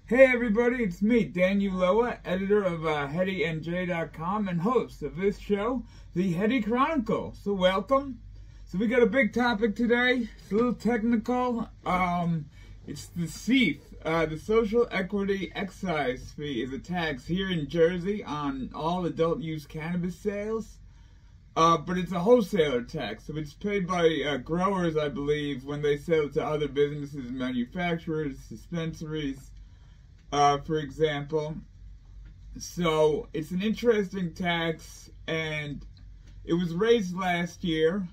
Hey everybody, it's me, Dan Uloa, editor of HeadyNJ.com and host of this show, the Heady Chronicle. So welcome. So we got a big topic today. It's a little technical. It's the SEEF, the Social Equity Excise Fee is a tax here in Jersey on all adult use cannabis sales. But it's a wholesaler tax, so it's paid by growers, I believe, when they sell it to other businesses, manufacturers, dispensaries, for example. So it's an interesting tax, and it was raised last year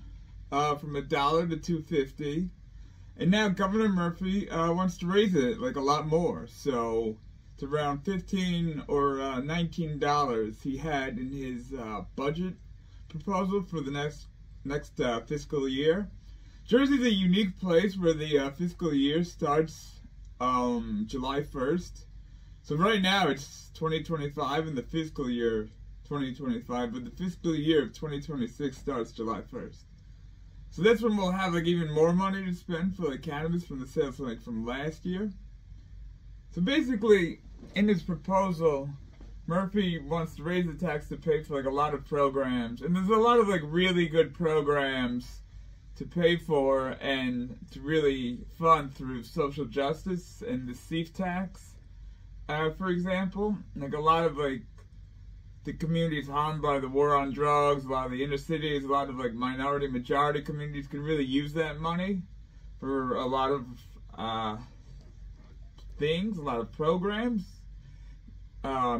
from $1 to $2.50, and now Governor Murphy wants to raise it like a lot more. So it's around $15 or $19 he had in his budget proposal for the next fiscal year. Jersey's a unique place where the fiscal year starts July 1st. So right now it's 2025 and the fiscal year 2025, but the fiscal year of 2026 starts July 1st. So that's when we'll have like even more money to spend for like cannabis from the sales like from last year. So basically, in his proposal, Murphy wants to raise the tax to pay for like a lot of programs, and there's a lot of like really good programs to pay for and to really fund through social justice and the SEEF tax, for example. Like a lot of like the communities harmed by the war on drugs, a lot of the inner cities, a lot of like minority majority communities could really use that money for a lot of things, a lot of programs.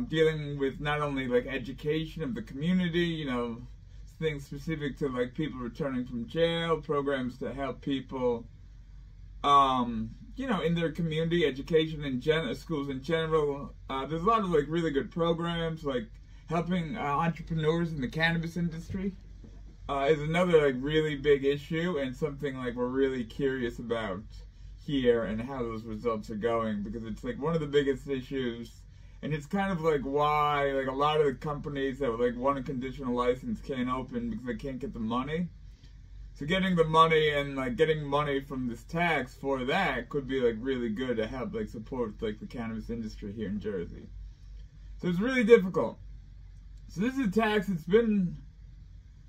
Dealing with not only like education of the community, you know, things specific to like people returning from jail, programs to help people, you know, in their community, education in schools in general. There's a lot of like really good programs, like helping entrepreneurs in the cannabis industry is another like really big issue, and something like we're really curious about here and how those results are going, because it's like one of the biggest issues. And it's kind of like why like a lot of the companies that like want a conditional license can't open, because they can't get the money. So getting the money and like getting money from this tax for that could be like really good to help like support like the cannabis industry here in Jersey. So it's really difficult. So this is a tax that's been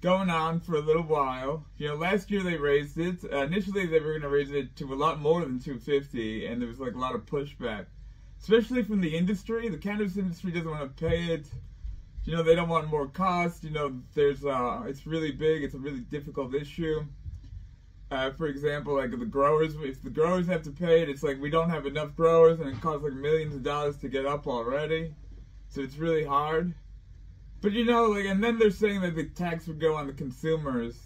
going on for a little while. You know, last year they raised it. Initially they were going to raise it to a lot more than $2.50, and there was like a lot of pushback, especially from the industry. The cannabis industry doesn't want to pay it. You know, they don't want more cost. You know, there's it's really big. It's a really difficult issue. For example, like the growers, if the growers have to pay it, it's like we don't have enough growers, and it costs like millions of dollars to get up already. So it's really hard. But you know, like, and then they're saying that the tax would go on the consumers,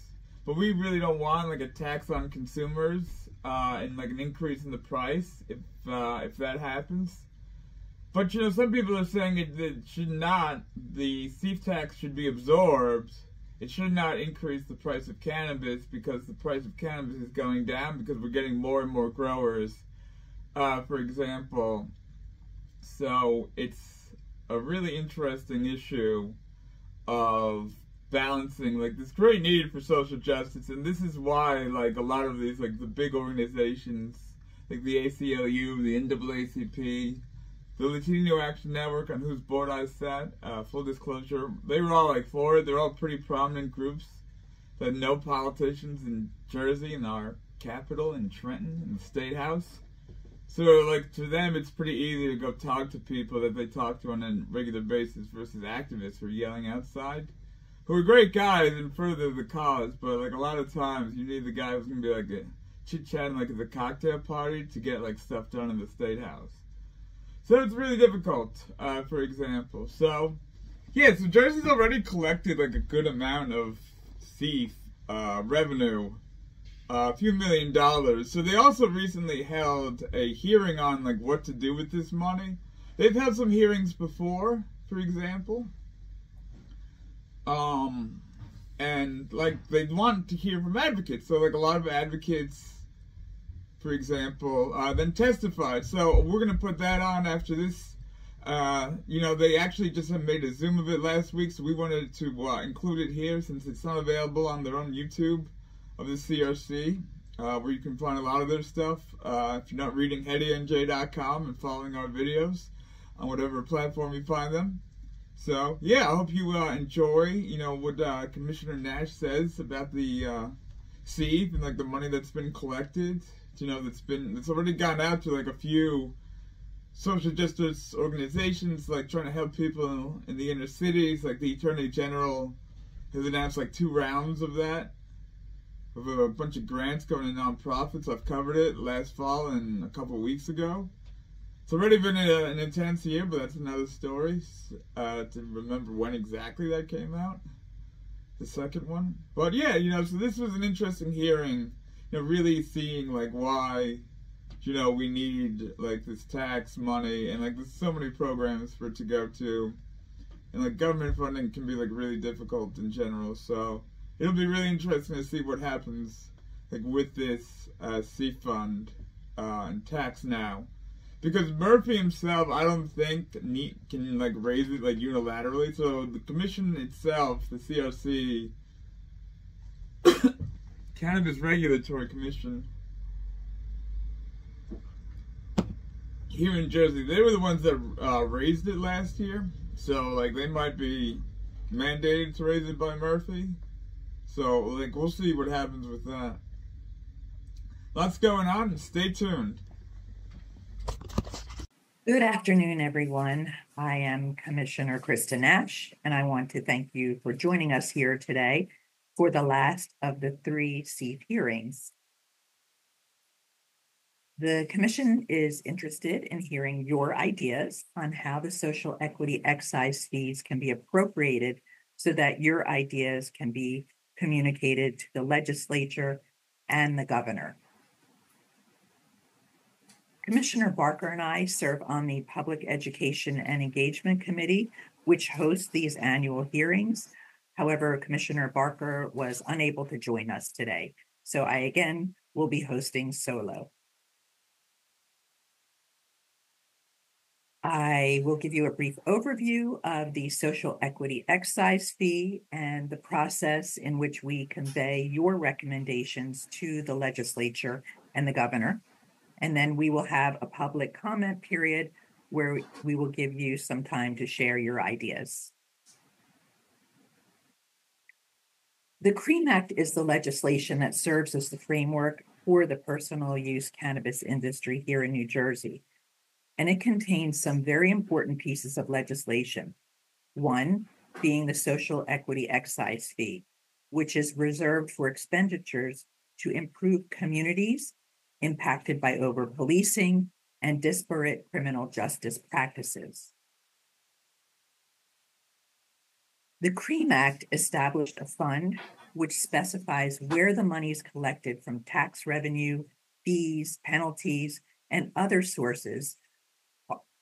but we really don't want like a tax on consumers and like an increase in the price if that happens. But you know, some people are saying it should not, the SEEF tax should be absorbed. It should not increase the price of cannabis, because the price of cannabis is going down because we're getting more and more growers, for example. So it's a really interesting issue of balancing like this great need for social justice, and this is why like a lot of these like the big organizations like the ACLU, the NAACP, the Latino Action Network, on whose board I sat, full disclosure, they were all like for it. They're all pretty prominent groups that know politicians in Jersey, in our capital, in Trenton, in the State House. So like to them it's pretty easy to go talk to people that they talk to on a regular basis versus activists who are yelling outside, who are great guys and further the cause, but like a lot of times you need the guy who's gonna be like chit-chatting like at the cocktail party to get like stuff done in the State House. So it's really difficult, for example. So yeah, so Jersey's already collected like a good amount of SEEF revenue, a few $1 million. So they also recently held a hearing on like what to do with this money. They've had some hearings before, for example. And like they want to hear from advocates. So like a lot of advocates, for example, then testified. So we're going to put that on after this. You know, they actually just have made a Zoom of it last week, so we wanted to include it here since it's not available on their own YouTube of the CRC. where you can find a lot of their stuff. If you're not reading HeadyNJ.com and following our videos on whatever platform you find them. So, yeah, I hope you enjoy, what Commissioner Nash says about the SEEF and, the money that's been collected. That's already gone out to, a few social justice organizations, trying to help people in the inner cities. The Attorney General has announced, 2 rounds of that, of a bunch of grants going to nonprofits. I've covered it last fall and a couple weeks ago. It's already been an intense year, but that's another story, to remember when exactly that came out, the second one. But yeah, so this was an interesting hearing, really seeing why, we need this tax money, and there's so many programs for it to go to, and government funding can be really difficult in general. So it'll be really interesting to see what happens with this SEEF fund and tax now. Because Murphy himself, I don't think can raise it unilaterally. So the commission itself, the CRC, Cannabis Regulatory Commission, here in Jersey, they were the ones that raised it last year. So they might be mandated to raise it by Murphy. So we'll see what happens with that. Lots going on. Stay tuned. Good afternoon, everyone. I am Commissioner Krista Nash, and I want to thank you for joining us here today for the last of the 3 SEEF hearings. The Commission is interested in hearing your ideas on how the social equity excise fees can be appropriated so that your ideas can be communicated to the legislature and the governor. Commissioner Barker and I serve on the Public Education and Engagement Committee, which hosts these annual hearings. However, Commissioner Barker was unable to join us today, so I again will be hosting solo. I will give you a brief overview of the Social Equity Excise Fee and the process in which we convey your recommendations to the legislature and the governor. And then we will have a public comment period where we will give you some time to share your ideas. The CREAM Act is the legislation that serves as the framework for the personal use cannabis industry here in New Jersey. And it contains some very important pieces of legislation. One being the Social Equity Excise Fee, which is reserved for expenditures to improve communities impacted by over-policing and disparate criminal justice practices. The CREAM Act established a fund which specifies where the monies collected from tax revenue, fees, penalties, and other sources,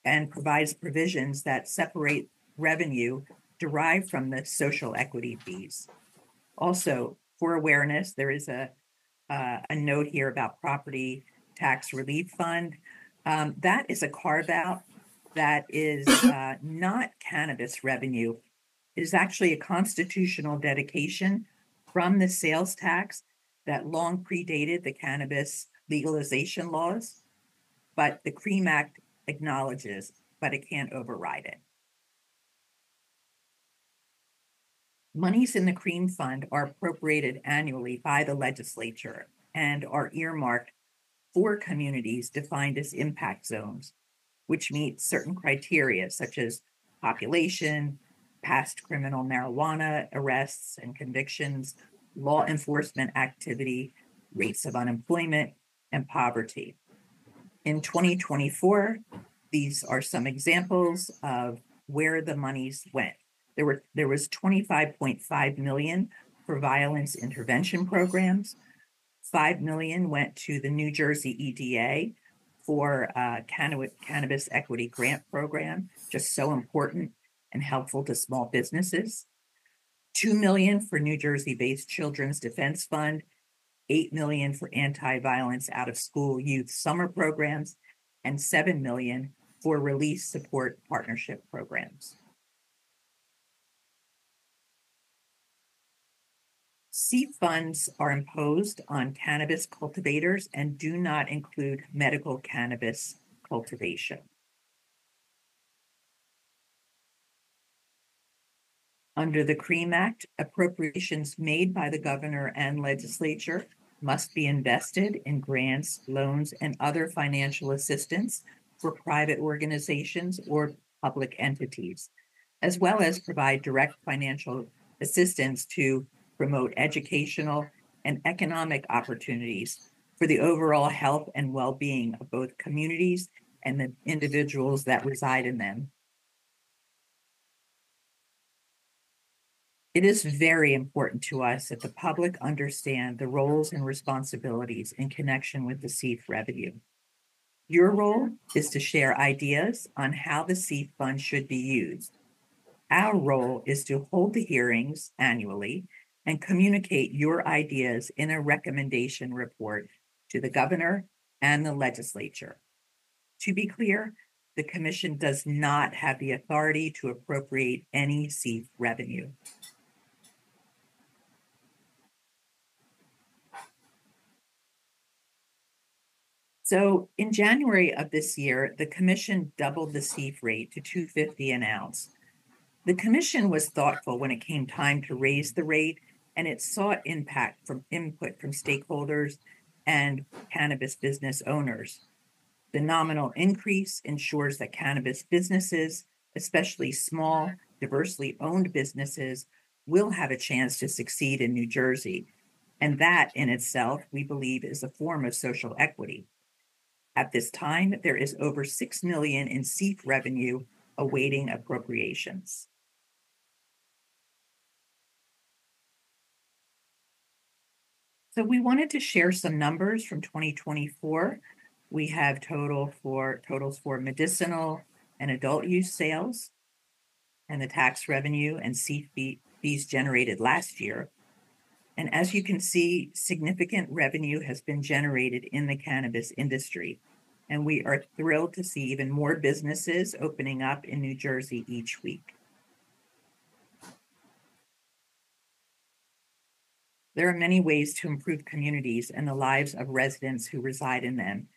and provides provisions that separate revenue derived from the social equity fees. Also, for awareness, there is a note here about Property Tax Relief Fund. That is a carve-out that is not cannabis revenue. It is actually a constitutional dedication from the sales tax that long predated the cannabis legalization laws, but the CREAM Act acknowledges, but it can't override it. Monies in the CREAM Fund are appropriated annually by the legislature and are earmarked for communities defined as impact zones, which meet certain criteria such as population, past criminal marijuana arrests and convictions, law enforcement activity, rates of unemployment, and poverty. In 2024, these are some examples of where the monies went. There was $25.5 million for violence intervention programs. $5 million went to the New Jersey EDA for Cannabis Equity Grant Program, just so important and helpful to small businesses. $2 million for New Jersey-based Children's Defense Fund, $8 million for anti-violence out-of-school youth summer programs, and $7 million for release support partnership programs. SEEF funds are imposed on cannabis cultivators and do not include medical cannabis cultivation. Under the CREAM Act, appropriations made by the governor and legislature must be invested in grants, loans, and other financial assistance for private organizations or public entities, as well as provide direct financial assistance to promote educational and economic opportunities for the overall health and well-being of both communities and the individuals that reside in them. It is very important to us that the public understand the roles and responsibilities in connection with the SEEF revenue. Your role is to share ideas on how the SEEF fund should be used. Our role is to hold the hearings annually and communicate your ideas in a recommendation report to the governor and the legislature. To be clear, the commission does not have the authority to appropriate any SEEF revenue. So in January of this year, the commission doubled the SEEF rate to $2.50 an ounce. The commission was thoughtful when it came time to raise the rate, and it sought input from stakeholders and cannabis business owners. The nominal increase ensures that cannabis businesses, especially small, diversely owned businesses, will have a chance to succeed in New Jersey. And that in itself, we believe, is a form of social equity. At this time, there is over $6 million in SEEF revenue awaiting appropriations. So we wanted to share some numbers from 2024. We have totals for medicinal and adult use sales and the tax revenue and SEEF fees generated last year. And as you can see, significant revenue has been generated in the cannabis industry. And we are thrilled to see even more businesses opening up in New Jersey each week. There are many ways to improve communities and the lives of residents who reside in them.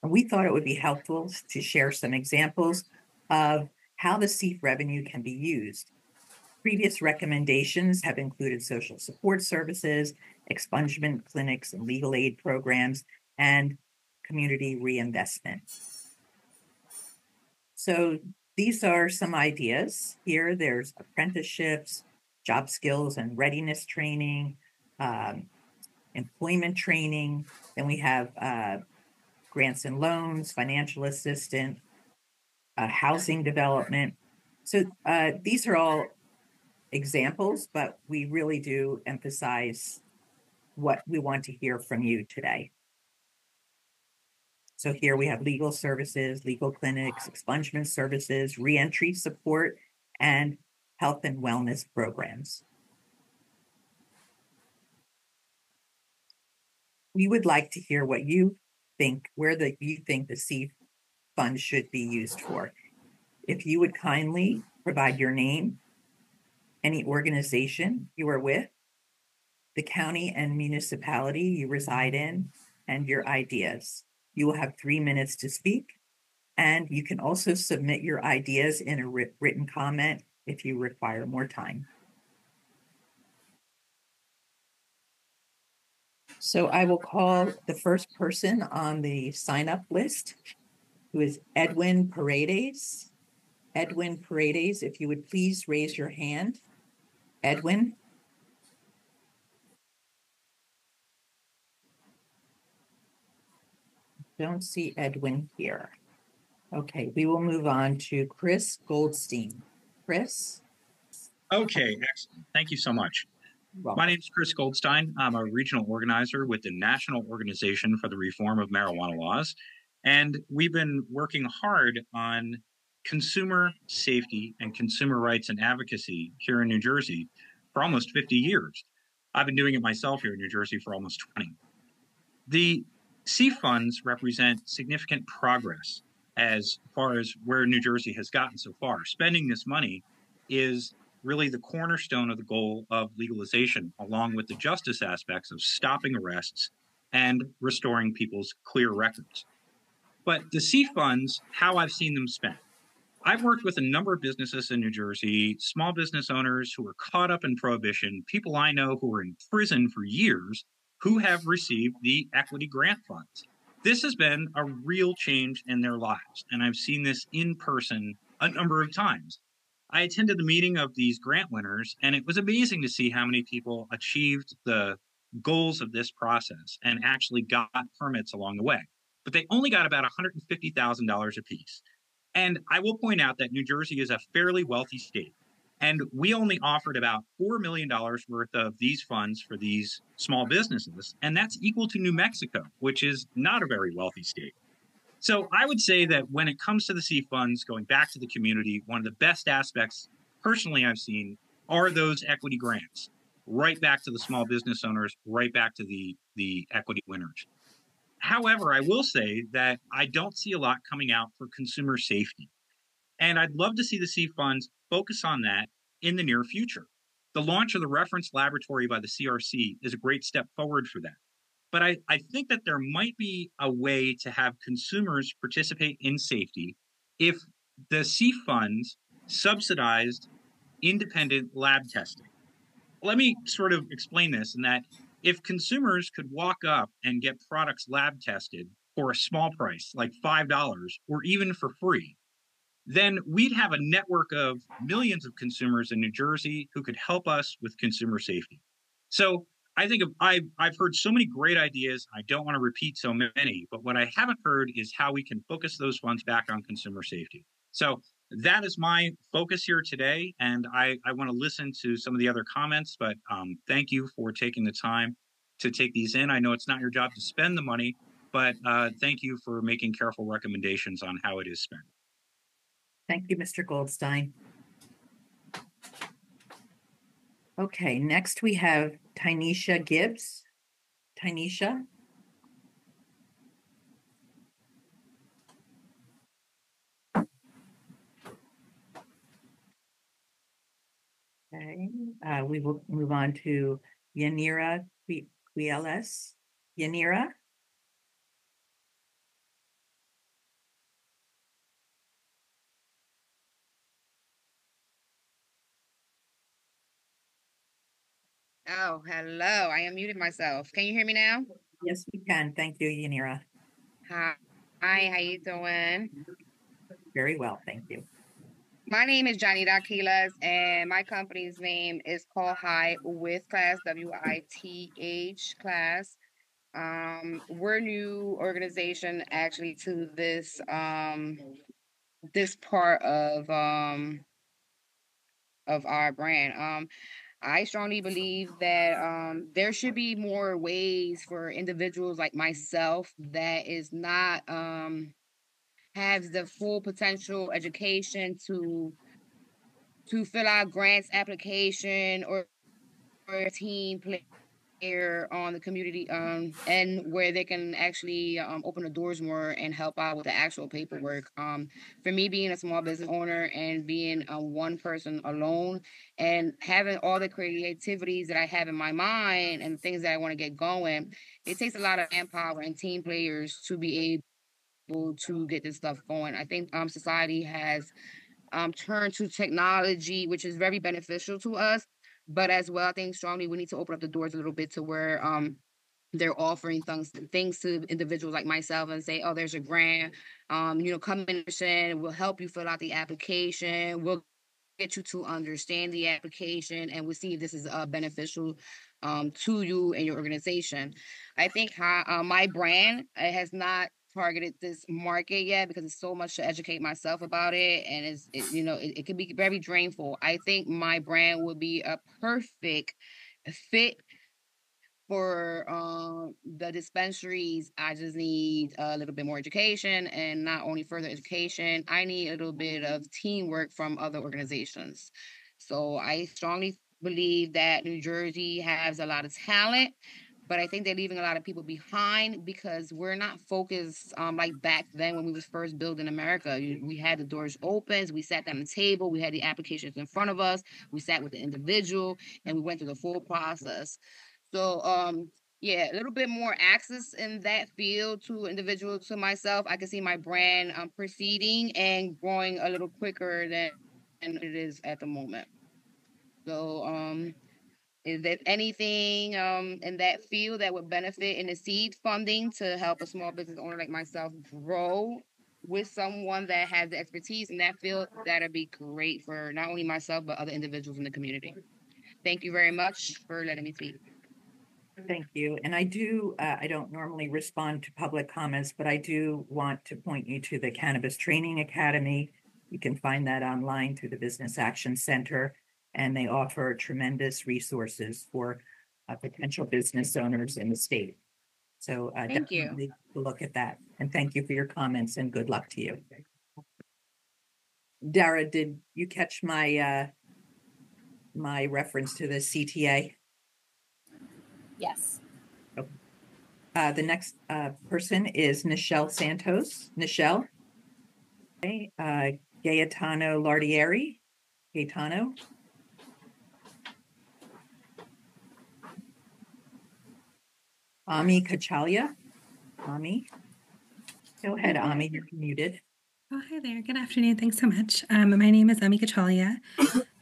And we thought it would be helpful to share some examples of how the SEEF revenue can be used. Previous recommendations have included social support services, expungement clinics and legal aid programs, and community reinvestment. So these are some ideas. Here, there's apprenticeships, job skills and readiness training, employment training. Then we have grants and loans, financial assistance, housing development. So these are all examples, but we really do emphasize what we want to hear from you today. So here we have legal services, legal clinics, expungement services, reentry support, and health and wellness programs. We would like to hear what you think, you think the SEEF fund should be used for. If you would kindly provide your name, any organization you are with, the county and municipality you reside in, and your ideas. You will have 3 minutes to speak, and you can also submit your ideas in a written comment if you require more time. So I will call the first person on the sign-up list, who is Edwin Paredes. Edwin Paredes, if you would please raise your hand. Edwin. Don't see Edwin here. Okay, we will move on to Chris Goldstein. Chris? Okay, excellent. Thank you so much. My name is Chris Goldstein. I'm a regional organizer with the National Organization for the Reform of Marijuana Laws, and we've been working hard on consumer safety and consumer rights and advocacy here in New Jersey for almost 50 years. I've been doing it myself here in New Jersey for almost 20. The SEEF funds represent significant progress as far as where New Jersey has gotten so far. Spending this money is really the cornerstone of the goal of legalization, along with the justice aspects of stopping arrests and restoring people's clear records. But the SEEF funds, how I've seen them spent. I've worked with a number of businesses in New Jersey, small business owners who were caught up in prohibition, people I know who were in prison for years who have received the equity grant funds. This has been a real change in their lives, and I've seen this in person a number of times. I attended the meeting of these grant winners, and it was amazing to see how many people achieved the goals of this process and actually got permits along the way. But they only got about $150,000 apiece. And I will point out that New Jersey is a fairly wealthy state, and we only offered about $4 million worth of these funds for these small businesses, and that's equal to New Mexico, which is not a very wealthy state. So I would say that when it comes to the SEEF funds, going back to the community, one of the best aspects personally I've seen are those equity grants, right back to the small business owners, right back to the equity winners. However, I will say that I don't see a lot coming out for consumer safety. And I'd love to see the SEEF funds focus on that in the near future. The launch of the reference laboratory by the CRC is a great step forward for that. But I think that there might be a way to have consumers participate in safety if the SEEF funds subsidized independent lab testing. Let me sort of explain this in that if consumers could walk up and get products lab tested for a small price, like $5, or even for free, then we'd have a network of millions of consumers in New Jersey who could help us with consumer safety. So I think I've heard so many great ideas. I don't want to repeat so many, but what I haven't heard is how we can focus those funds back on consumer safety. So that is my focus here today, and I want to listen to some of the other comments, but thank you for taking the time to take these in. I know it's not your job to spend the money, but thank you for making careful recommendations on how it is spent. Thank you, Mr. Goldstein. Okay, next we have Tynesha Gibbs. Tynesha? Okay, we will move on to Yanira Quieles. Yanira? Oh, hello. I unmuted myself. Can you hear me now? Yes, we can. Thank you, Yanira. Hi, how you doing? Very well, thank you. My name is Johnny Daquilas, and my company's name is Call High with Class, WITH Class. We're a new organization actually to this this part of our brand. I strongly believe that there should be more ways for individuals like myself that is not has the full potential education to fill out grants application or a team player on the community and where they can actually open the doors more and help out with the actual paperwork. For me, being a small business owner and being one person alone and having all the creativities that I have in my mind and things that I want to get going, it takes a lot of manpower and team players to be able to get this stuff going. I think society has turned to technology, which is very beneficial to us. But as well, I think strongly we need to open up the doors a little bit to where they're offering things to individuals like myself and say, oh, there's a grant, come in, we'll help you fill out the application. We'll get you to understand the application and we'll see if this is beneficial to you and your organization. I think my brand has not targeted this market yet because it's so much to educate myself about it, and it can be very drainful. I think my brand would be a perfect fit for the dispensaries. I just need a little bit more education, and not only further education, I need a little bit of teamwork from other organizations. So I strongly believe that New Jersey has a lot of talent. but I think they're leaving a lot of people behind because we're not focused like back then when we was first building America. We had the doors open, we sat down at the table, we had the applications in front of us, we sat with the individual, and we went through the full process. So yeah, a little bit more access in that field to individuals, to myself. I can see my brand proceeding and growing a little quicker than it is at the moment. So is there anything in that field that would benefit in the seed funding to help a small business owner like myself grow with someone that has the expertise in that field? That'd be great for not only myself, but other individuals in the community. Thank you very much for letting me speak. Thank you. And I don't normally respond to public comments, but I do want to point you to the Cannabis Training Academy. You can find that online through the Business Action Center, and they offer tremendous resources for potential business owners in the state. So Thank definitely look at that. And thank you for your comments, and good luck to you. Dara, did you catch my my reference to the CTA? Yes. The next person is Nichelle Santos. Nichelle. Okay. Gaetano Lardieri. Gaetano. Ami Kachalia. Ami. Go ahead, Ami. You're muted. Oh, hi there. Good afternoon. Thanks so much. My name is Ami Kachalia.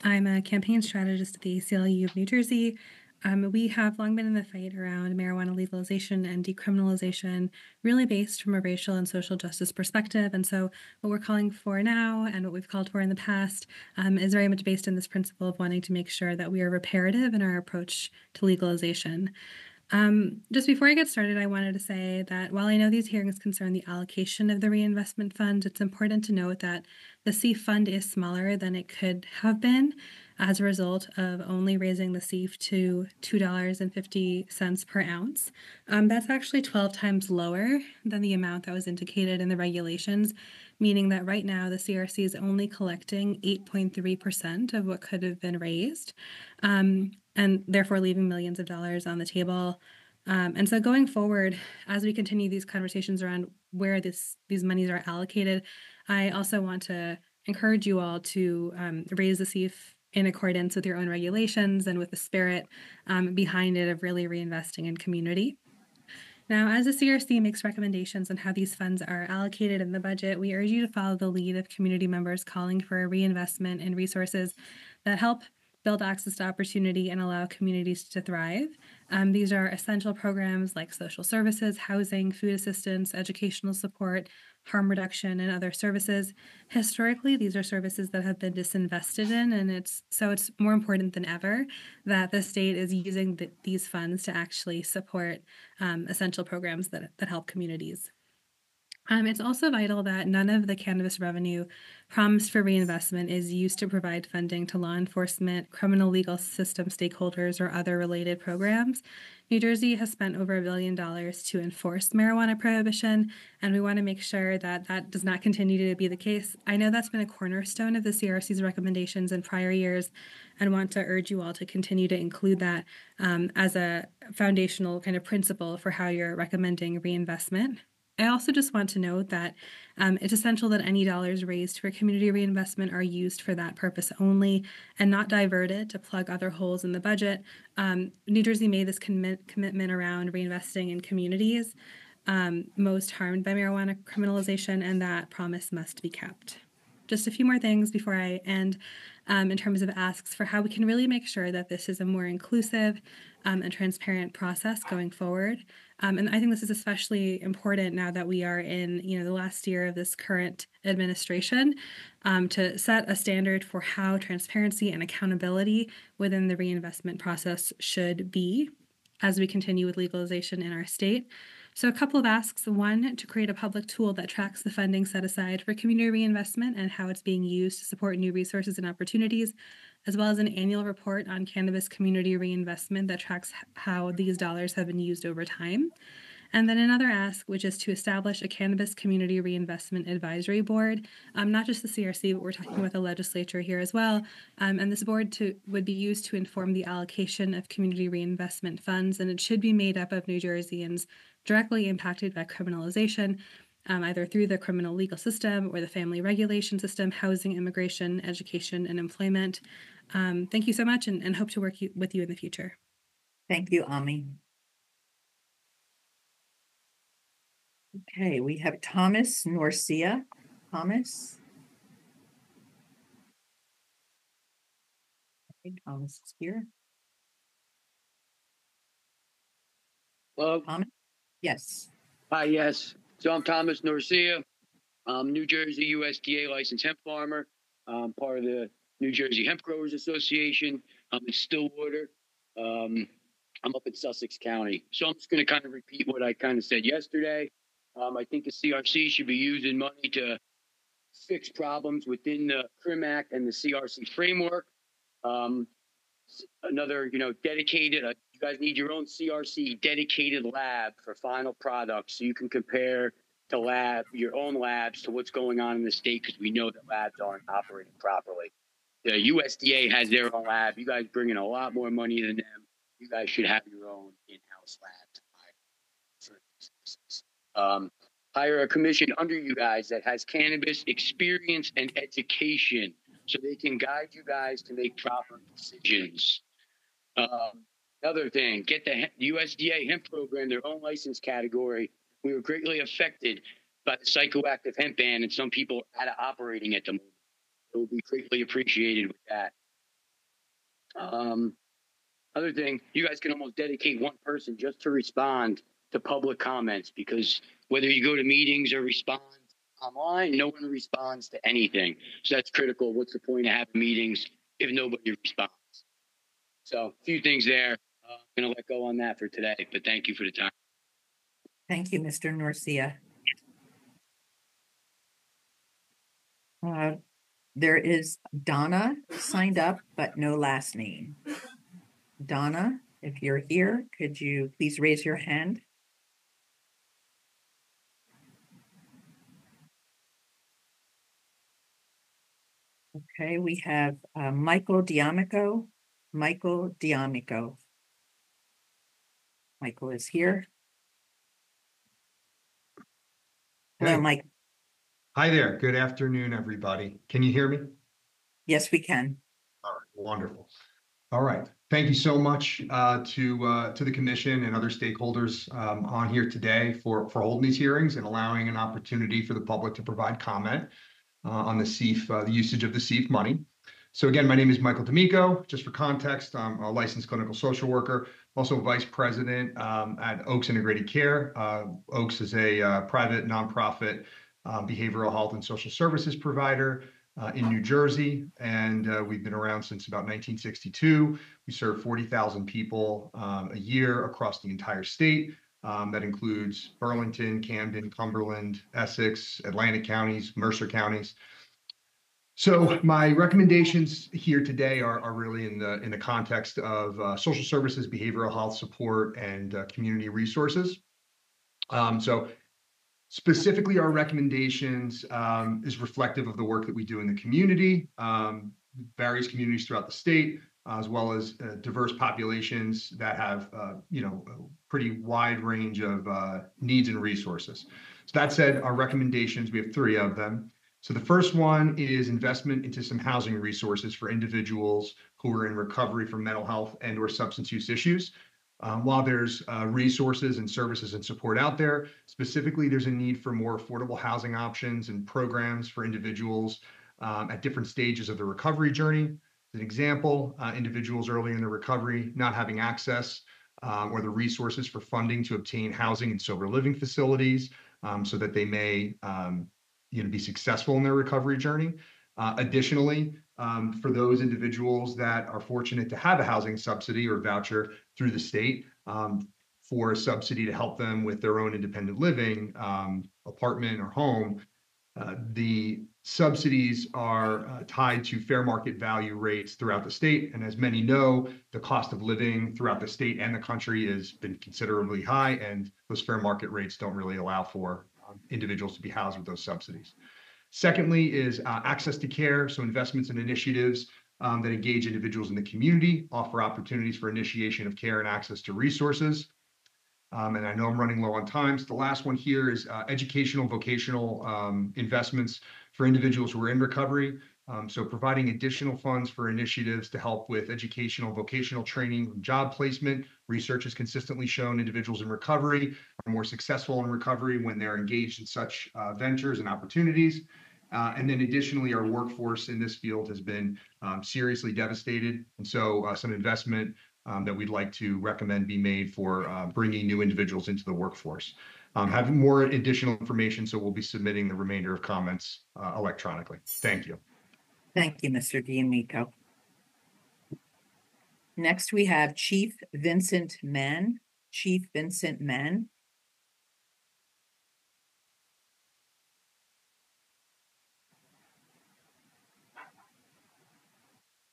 I'm a campaign strategist at the ACLU of New Jersey. We have long been in the fight around marijuana legalization and decriminalization, really based from a racial and social justice perspective. And so what we're calling for now and what we've called for in the past is very much based in this principle of wanting to make sure that we are reparative in our approach to legalization. Just before I get started, I wanted to say that while I know these hearings concern the allocation of the reinvestment fund, it's important to note that the SEEF fund is smaller than it could have been as a result of only raising the SEEF to $2.50 per ounce. That's actually 12 times lower than the amount that was indicated in the regulations, meaning that right now the CRC is only collecting 8.3% of what could have been raised, and therefore leaving millions of dollars on the table. And so going forward, as we continue these conversations around where these monies are allocated, I also want to encourage you all to raise the SEEF in accordance with your own regulations and with the spirit behind it of really reinvesting in community. Now, as the CRC makes recommendations on how these funds are allocated in the budget, we urge you to follow the lead of community members calling for a reinvestment in resources that help build access to opportunity and allow communities to thrive. These are essential programs like social services, housing, food assistance, educational support, harm reduction, and other services. Historically, these are services that have been disinvested in, and it's more important than ever that the state is using these funds to actually support essential programs that help communities. It's also vital that none of the cannabis revenue promised for reinvestment is used to provide funding to law enforcement, criminal legal system stakeholders, or other related programs. New Jersey has spent over $1 billion to enforce marijuana prohibition, and we want to make sure that that does not continue to be the case. I know that's been a cornerstone of the CRC's recommendations in prior years, and want to urge you all to continue to include that as a foundational kind of principle for how you're recommending reinvestment. I also just want to note that it's essential that any dollars raised for community reinvestment are used for that purpose only and not diverted to plug other holes in the budget. New Jersey made this commitment around reinvesting in communities most harmed by marijuana criminalization, and that promise must be kept. Just a few more things before I end in terms of asks for how we can really make sure that this is a more inclusive and transparent process going forward. And I think this is especially important now that we are in, the last year of this current administration, to set a standard for how transparency and accountability within the reinvestment process should be as we continue with legalization in our state. So a couple of asks. One, to create a public tool that tracks the funding set aside for community reinvestment and how it's being used to support new resources and opportunities, as well as an annual report on cannabis community reinvestment that tracks how these dollars have been used over time. And then another ask, which is to establish a Cannabis Community Reinvestment Advisory Board, not just the CRC, but we're talking about the legislature here as well. And this board would be used to inform the allocation of community reinvestment funds, and it should be made up of New Jerseyans directly impacted by criminalization, either through the criminal legal system or the family regulation system, housing, immigration, education, and employment. Thank you so much, and hope to work with you in the future. Thank you, Ami. Okay, we have Thomas Norcia. Thomas. Okay, Thomas is here. Hello. Thomas? Yes. Hi, yes. So I'm Thomas Norcia. I'm New Jersey USDA licensed hemp farmer. I'm part of the New Jersey Hemp Growers Association. I'm in Stillwater. I'm up in Sussex County. So I'm just going to kind of repeat what I kind of said yesterday. I think the CRC should be using money to fix problems within the CRIM Act and the CRC framework. Another, dedicated, you guys need your own CRC dedicated lab for final products so you can compare your own labs to what's going on in the state, because we know that labs aren't operating properly. The USDA has their own lab. You guys bring in a lot more money than them. You guys should have your own in-house lab to buy certain services. Hire a commission under you guys that has cannabis experience and education so they can guide you guys to make proper decisions. Another thing, get the USDA hemp program their own license category. We were greatly affected by the psychoactive hemp ban, and some people are out of operating at the moment. It will be greatly appreciated with that. Other thing, you guys can almost dedicate one person just to respond to public comments, because whether you go to meetings or respond online, no one responds to anything. So that's critical. What's the point of having meetings if nobody responds? So a few things there. I'm going to let go on that for today, but thank you for the time. Thank you, Mr. Norcia. There is Donna signed up, but no last name. Donna, if you're here, could you please raise your hand? Okay, we have Michael D'Amico. Michael D'Amico. Michael is here. Hello, Mike. Hi there. Good afternoon, everybody. Can you hear me? Yes, we can. All right, wonderful. All right. Thank you so much to the commission and other stakeholders on here today for holding these hearings and allowing an opportunity for the public to provide comment on the SEEF, the usage of the SEEF money. So again, my name is Michael D'Amico. Just for context, I'm a licensed clinical social worker, also vice president at Oaks Integrated Care. Oaks is a private nonprofit behavioral health and social services provider in New Jersey, and we've been around since about 1962. We serve 40,000 people a year across the entire state. That includes Burlington, Camden, Cumberland, Essex, Atlantic counties, Mercer counties. So my recommendations here today are really in the context of social services, behavioral health support, and community resources. So specifically, our recommendations is reflective of the work that we do in the community, various communities throughout the state, as well as diverse populations that have, a pretty wide range of needs and resources. So that said, our recommendations, we have 3 of them. So the first one is investment into some housing resources for individuals who are in recovery from mental health and or substance use issues. While there's resources and services and support out there, specifically there's a need for more affordable housing options and programs for individuals at different stages of the recovery journey. As an example, individuals early in their recovery not having access or the resources for funding to obtain housing and sober living facilities so that they may be successful in their recovery journey. Additionally, for those individuals that are fortunate to have a housing subsidy or voucher through the state for a subsidy to help them with their own independent living, apartment or home, The subsidies are tied to fair market value rates throughout the state. And as many know, the cost of living throughout the state and the country has been considerably high, and those fair market rates don't really allow for individuals to be housed with those subsidies. Secondly is access to care. So investments and initiatives that engage individuals in the community, offer opportunities for initiation of care and access to resources. And I know I'm running low on time. So the last one here is educational, vocational investments for individuals who are in recovery. So providing additional funds for initiatives to help with educational, vocational training, job placement. Research has consistently shown individuals in recovery are more successful in recovery when they're engaged in such ventures and opportunities. And then additionally, our workforce in this field has been seriously devastated. And so some investment that we'd like to recommend be made for bringing new individuals into the workforce. Having more additional information, so we'll be submitting the remainder of comments electronically. Thank you. Thank you, Mr. D'Amico. Next, we have Chief Vincent Mann. Chief Vincent Mann.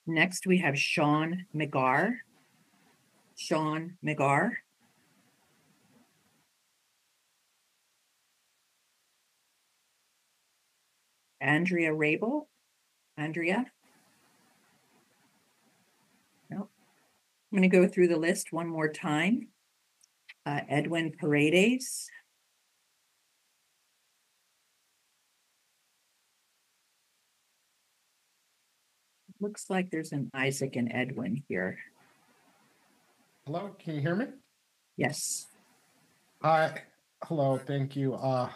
Next, we have Sean McGar. Sean McGar. Andrea Rabel. Andrea. Nope. I'm going to go through the list one more time. Edwin Paredes. Looks like there's an Isaac and Edwin here. Hello, can you hear me? Yes. Hello, thank you. I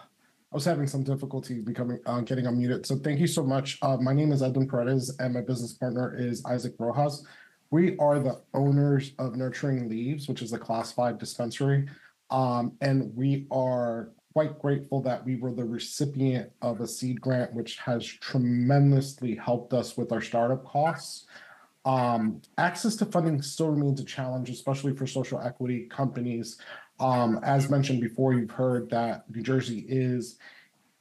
was having some difficulty getting unmuted, so thank you so much. My name is Edwin Paredes, and my business partner is Isaac Rojas. We are the owners of Nurturing Leaves, which is a Class 5 dispensary, and we are quite grateful that we were the recipient of a seed grant, which has tremendously helped us with our startup costs. Access to funding still remains a challenge, especially for social equity companies. As mentioned before, you've heard that New Jersey is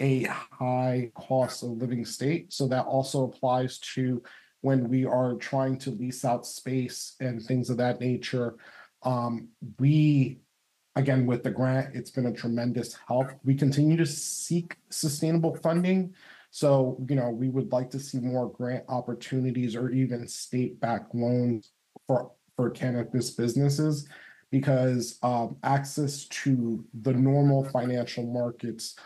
a high cost of living state. So that also applies to when we are trying to lease out space and things of that nature. Again, with the grant, it's been a tremendous help. We continue to seek sustainable funding. So, we would like to see more grant opportunities or even state-backed loans for cannabis businesses, because access to the normal financial markets,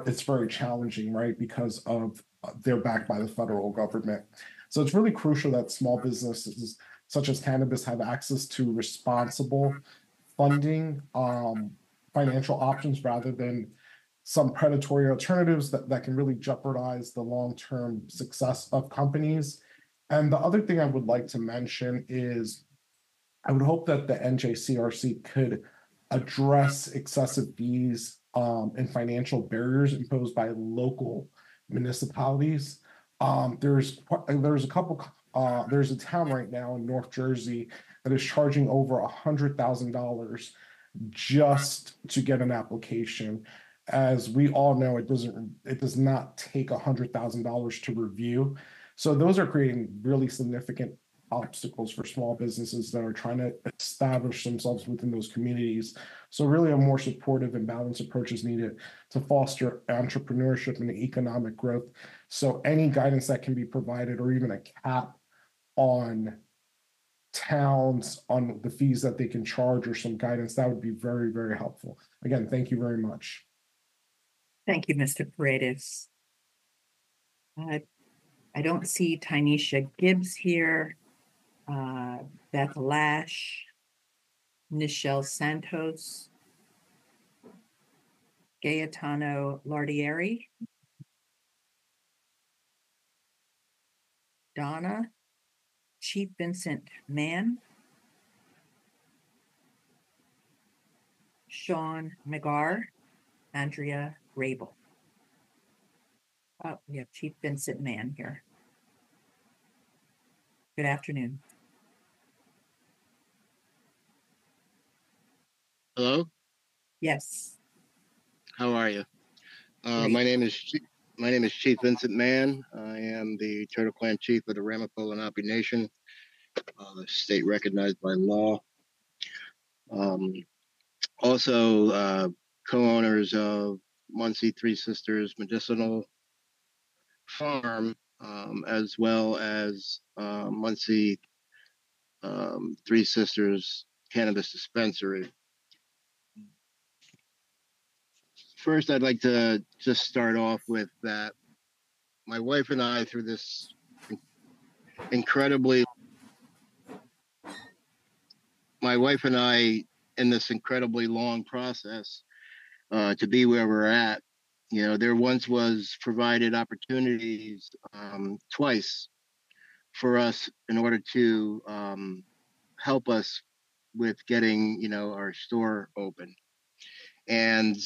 it's very challenging, right? Because of they're backed by the federal government. So it's really crucial that small businesses such as cannabis have access to responsible funding, financial options, rather than some predatory alternatives that can really jeopardize the long-term success of companies. And the other thing I would like to mention is I would hope that the NJ-CRC could address excessive fees and financial barriers imposed by local municipalities. There's a town right now in North Jersey that is charging over $100,000 just to get an application. As we all know, it does not take $100,000 to review. So those are creating really significant obstacles for small businesses that are trying to establish themselves within those communities. So really a more supportive and balanced approach is needed to foster entrepreneurship and economic growth. So any guidance that can be provided, or even a cap on towns on the fees that they can charge, or some guidance, that would be very, very helpful. Again, thank you very much. Thank you, Mr. Paredes. I don't see Tynesha Gibbs here. Beth Lash, Nichelle Santos, Gaetano Lardieri, Donna, Chief Vincent Mann, Sean McGar, Andrea Rabel. Oh, we have Chief Vincent Mann here. Good afternoon. Hello? Yes. How are you? My name is Chief Vincent Mann. I am the Turtle Clan Chief of the Ramapo Lenape Nation, the state recognized by law. Also, co-owners of Muncie Three Sisters Medicinal Farm, as well as Muncie Three Sisters Cannabis Dispensary. First, I'd like to just start off with that my wife and I, through this incredibly long process to be where we're at. You know, there once was provided opportunities twice for us in order to help us with getting, you know, our store open. And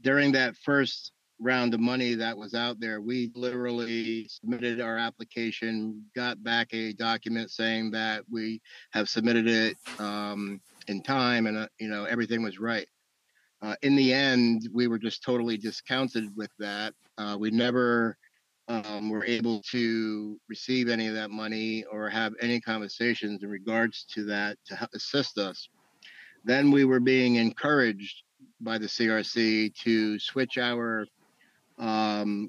during that first round of money that was out there, we literally submitted our application, got back a document saying that we have submitted it in time, and you know, everything was right. In the end, we were just totally discounted with that. We never were able to receive any of that money or have any conversations in regards to that to assist us. Then we were being encouraged by the CRC to switch our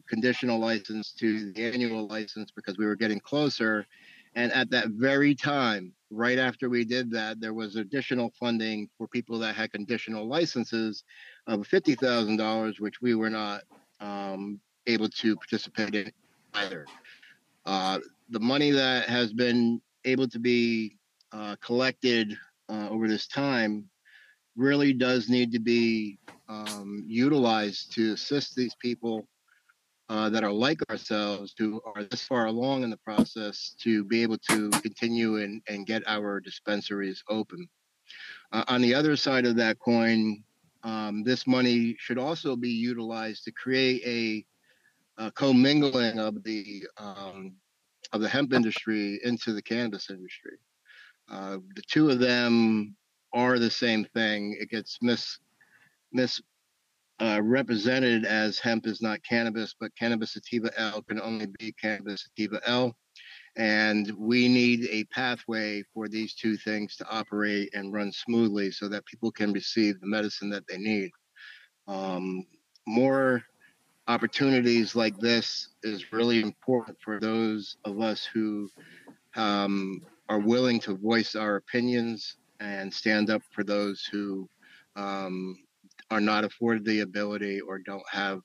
conditional license to the annual license because we were getting closer. And at that very time, right after we did that, there was additional funding for people that had conditional licenses of $50,000, which we were not able to participate in either. The money that has been able to be collected over this time really does need to be utilized to assist these people that are like ourselves, who are this far along in the process, to be able to continue and get our dispensaries open. On the other side of that coin, this money should also be utilized to create a commingling of the hemp industry into the cannabis industry. The two of them are the same thing. It gets represented as hemp is not cannabis, but cannabis sativa L can only be cannabis sativa L. And we need a pathway for these two things to operate and run smoothly so that people can receive the medicine that they need. More opportunities like this is really important for those of us who are willing to voice our opinions and stand up for those who are not afforded the ability or don't have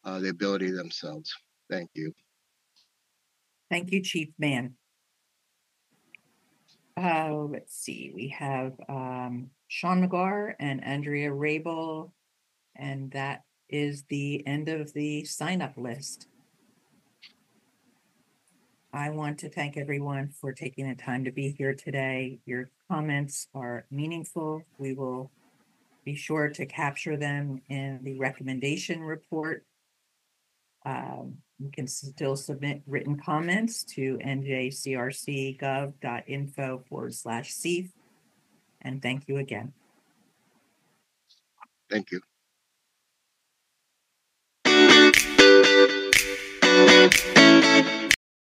the ability themselves. Thank you. Thank you, Chief Mann. Let's see, we have Sean McGar and Andrea Rabel, and that is the end of the sign-up list. I want to thank everyone for taking the time to be here today. Your comments are meaningful. We will be sure to capture them in the recommendation report. You can still submit written comments to njcrc.gov.info/SEEF. And thank you again. Thank you.